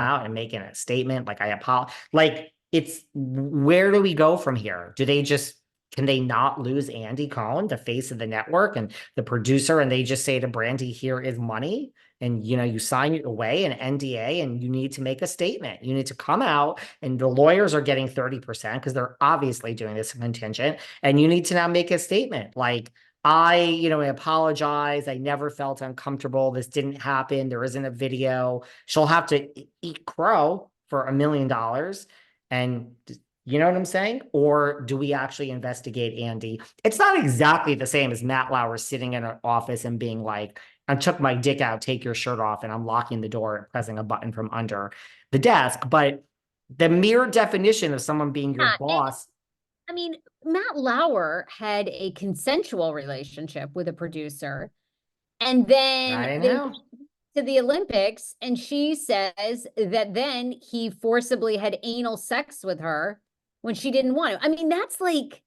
out and making a statement like I apologize. Like it's where do we go from here? Do they just can they not lose Andy Cohen, the face of the network and the producer, and they just say to Brandi, here is money? And you sign away an NDA and you need to make a statement. You need to come out, and the lawyers are getting 30% because they're obviously doing this in contingent. And you need to now make a statement like, I apologize. I never felt uncomfortable. This didn't happen. There isn't a video. She'll have to eat crow for $1 million. And you know what I'm saying? Or do we actually investigate Andy? It's not exactly the same as Matt Lauer sitting in an office and being like, I took my dick out, take your shirt off, and I'm locking the door and pressing a button from under the desk. But the mere definition of someone being your boss. I mean, Matt Lauer had a consensual relationship with a producer, and then they went to the Olympics, and she says that then he forcibly had anal sex with her when she didn't want to. I mean, that's like,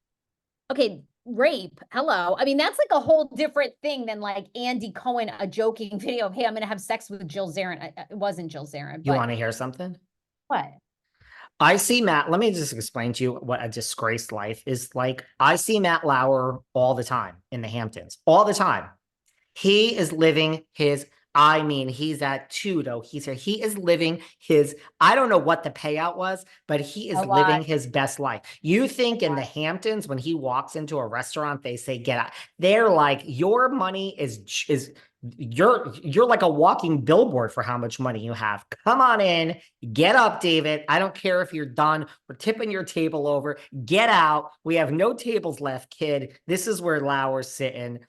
okay, rape. Hello. I mean, that's like a whole different thing than like Andy Cohen, a joking video of, hey, I'm going to have sex with Jill Zarin. It wasn't Jill Zarin. You want to hear something? What? I see Matt. Let me just explain to you what a disgraced life is like. I see Matt Lauer all the time in the Hamptons, all the time. He is living his, he's at Tudo. He is living his, I don't know what the payout was, but he is living his best life. You think in the Hamptons, when he walks into a restaurant, they say, get out. They're like, your money is you're like a walking billboard for how much money you have. Come on in, get up, David. I don't care if you're done. We're tipping your table over. Get out. We have no tables left, kid. This is where Lauer's sitting.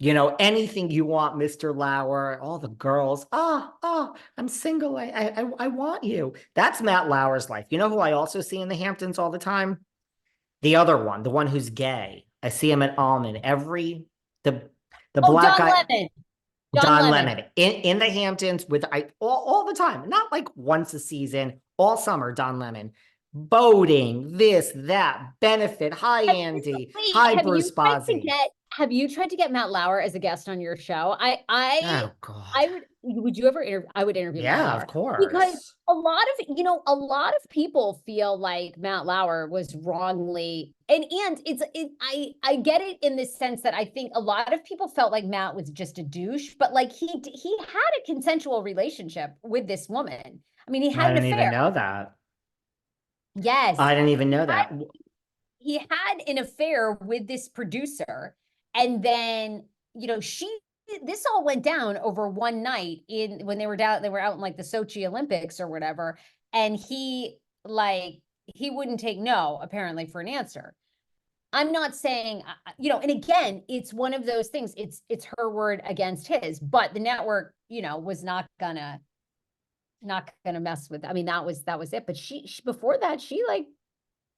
Anything you want, Mr. Lauer, all the girls. I'm single. I want you. That's Matt Lauer's life. You know who I also see in the Hamptons all the time? The other one, the one who's gay. I see him at Almond the black Don guy. Lemon. Don Lemon in the Hamptons with all the time, not like once a season, all summer. Don Lemon, boating, this, that, benefit. Hi, Andy. Hi, Bruce Bozzi. Have you tried to get Matt Lauer as a guest on your show? Oh God. Would you ever interview? I would interview Matt Lauer. Of course. Because a lot of people feel like Matt Lauer was wrongly, and I get it in the sense that I think a lot of people felt like Matt was just a douche, but like he had a consensual relationship with this woman. I mean, he had an affair. I didn't even know that. Yes. I didn't even know that. He had an affair with this producer. And then, this all went down over one night when they were out in like the Sochi Olympics or whatever. And he wouldn't take no, apparently, for an answer. I'm not saying, and again, it's one of those things. It's her word against his, but the network, was not gonna mess with. I mean, that was it. But she before that, she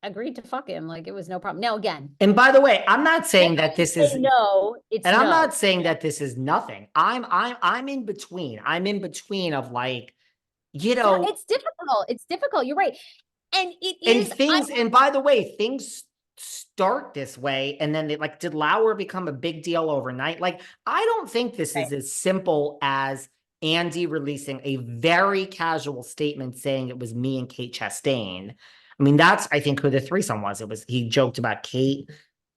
agreed to fuck him. Like, it was no problem. Now, again. And by the way, I'm not saying that this is no. It's and I'm not saying that this is nothing. I'm in between. I'm in between of like, it's difficult. It's difficult. You're right. And it is. And things. And by the way, things start this way, and then did Lauer become a big deal overnight? Like, I don't think this is as simple as Andy releasing a very casual statement saying it was me and Kate Chastain. I mean, that's, I think, who the threesome was. He joked about Kate,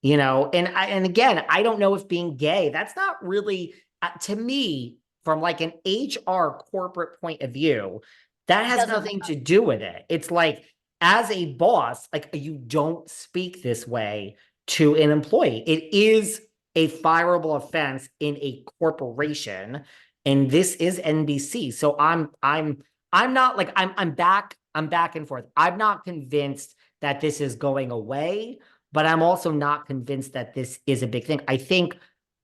and again, I don't know if being gay, that's not really, to me, from like an HR corporate point of view, that has nothing to do with it. It's like, as a boss, like, you don't speak this way to an employee. It is a fireable offense in a corporation, and this is NBC. So I'm not like, I'm back and forth. I'm not convinced that this is going away, but I'm also not convinced that this is a big thing. I think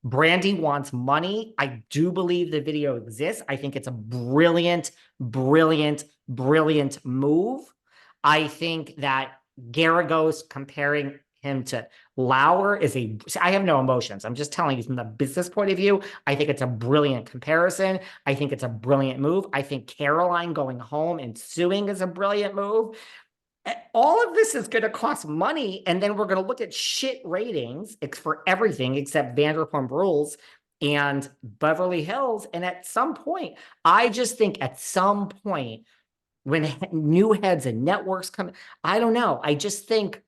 Brandi wants money. I do believe the video exists. I think it's a brilliant, brilliant, brilliant move. I think that Garagos comparing him to Lauer I have no emotions. I'm just telling you from the business point of view, I think it's a brilliant comparison. I think it's a brilliant move. I think Caroline going home and suing is a brilliant move. All of this is going to cost money, and then we're going to look at shit ratings for everything except Vanderpump Rules and Beverly Hills. And at some point, I just think at some point, when new heads and networks come, I don't know. I just think,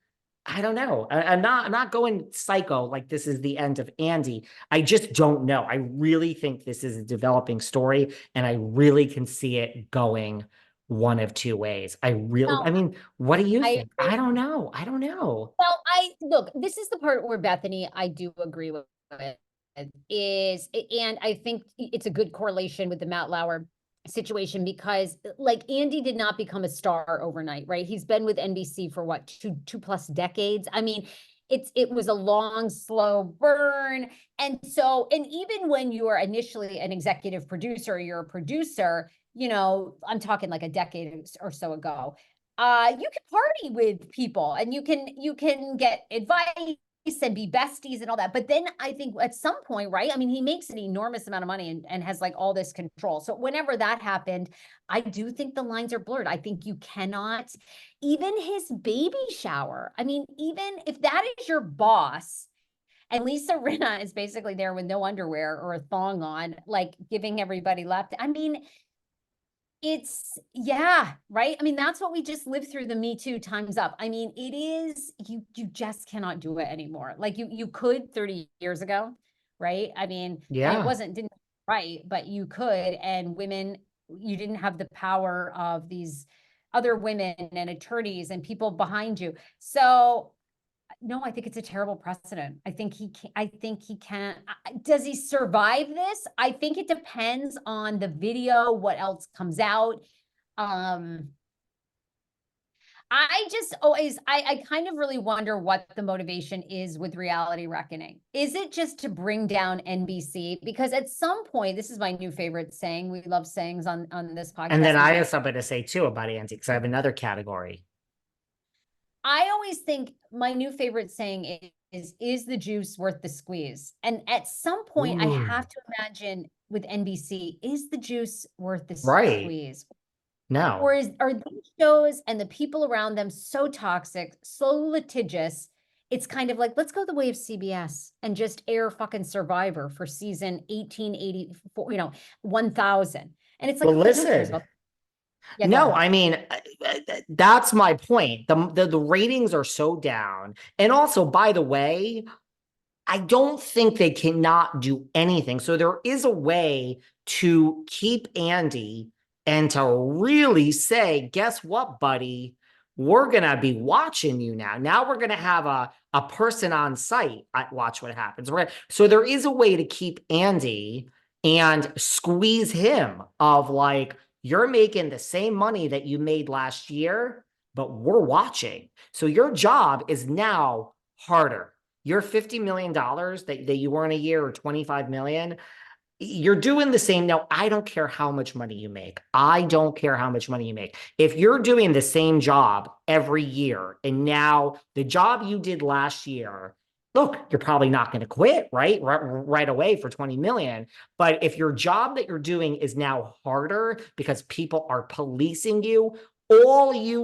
I don't know. I'm not going psycho like this is the end of Andy. I just don't know. I really think this is a developing story, and I really can see it going one of two ways. I No, mean, what do you I think? agree. I don't know. I don't know. Well, I look, this is the part where Bethenny, I do agree with is, and I think it's a good correlation with the Matt Lauer situation because like Andy did not become a star overnight, right? He's been with NBC for what, two plus decades. I mean, it was a long, slow burn. And so, and even when you are initially an executive producer, you're a producer, you know, I'm talking like a decade or so ago, you can party with people and you can get advice and be besties and all that. But then I think at some point, right? I mean, he makes an enormous amount of money and has like all this control. So whenever that happened, I do think the lines are blurred. I think you cannot, even his baby shower. I mean, even if that is your boss, and Lisa Rinna is basically there with no underwear or a thong on, like giving everybody left. I mean, it's yeah, right? I mean, that's what we just lived through the Me Too times up. I mean, it is you just cannot do it anymore. Like you could 30 years ago, right? I mean, and it Yeah. didn't right, but you could, and women, you didn't have the power of these other women and attorneys and people behind you. So no, I think it's a terrible precedent. I think he can, I think he can. Does he survive this? I think it depends on the video, what else comes out. Um, I just always, I kind of really wonder what the motivation is with Reality Reckoning. Is it just to bring down NBC? Because at some point, this is my new favorite saying. We love sayings on this And then podcast. I Is have something to say too about Andy, because I have another category. I always think my new favorite saying is the juice worth the squeeze? And at some point, I Ooh. have to imagine with NBC, is the juice worth the Right. squeeze? Or No. are these shows and the people around them so toxic, so litigious? It's kind of like, let's go the way of CBS and just air fucking Survivor for season 1884, 1000. And it's like, Well, who cares listen. about? Yeah, go No, ahead. I mean, that's my point. The ratings are so down. And also, by the way, I don't think they cannot do anything. So there is a way to keep Andy and to really say, guess what, buddy? We're going to be watching you now. Now we're going to have a person on site. Watch what happens. Right. So there is a way to keep Andy and squeeze him of like, you're making the same money that you made last year, but we're watching. So your job is now harder. Your $50 million that you earn a year or 25 million, you're doing the same. Now, I don't care how much money you make. I don't care how much money you make. If you're doing the same job every year, and now the job you did last year, look, you're probably not going to quit, right away for 20 million. But if your job that you're doing is now harder because people are policing you, all you